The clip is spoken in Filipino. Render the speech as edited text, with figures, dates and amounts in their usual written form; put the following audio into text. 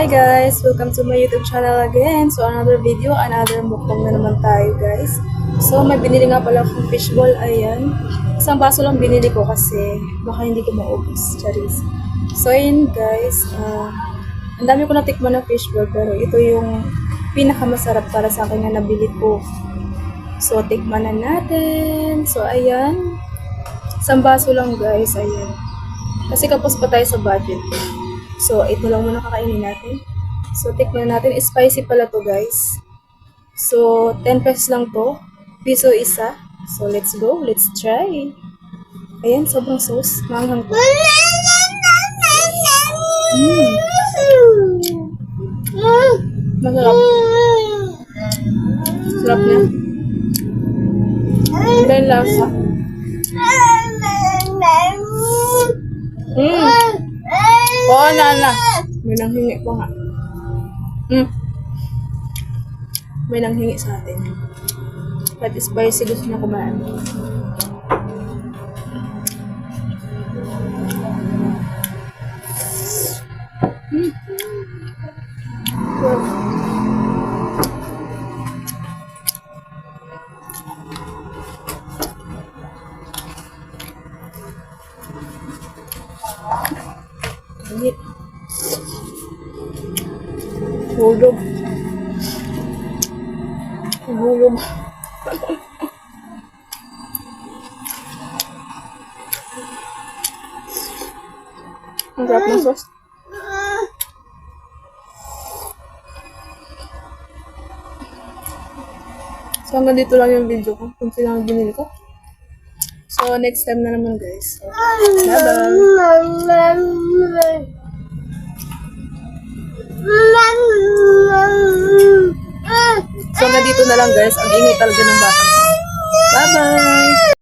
guys! Welcome to my YouTube channel again. So another video, another mukbang na naman tayo guys. So may binili nga pala akong fishball, ayan. Isang baso lang binili ko kasi baka hindi ko maubos. Charis. So ayun guys, ang dami ko natikman ng fishball pero ito yung pinakamasarap para sa akin na nabili ko. So tikman na natin. So ayan, isang baso lang guys, ayan. Kasi kapos pa tayo sa budget. So, ito lang muna kakainin natin. So, tikman natin. Spicy pala to guys. So, 10 pesos lang to. Piso isa. So, let's go. Let's try. Ayan, sobrang sauce. Manghang to. Masarap. Sarap niya. Then, lasa. Oo, nana. May nanghingi pa nga. May nanghingi sa atin. But spicy, gusto niya kumain. Init. Hulog. Hulog. Ang sarap ng sauce. So hanggang dito lang yung video ko. Kung sila ang binili ko. So next time na naman guys. So, bye-bye. So hanggang dito na lang guys. Ang ingay talaga ng bata. Bye-bye!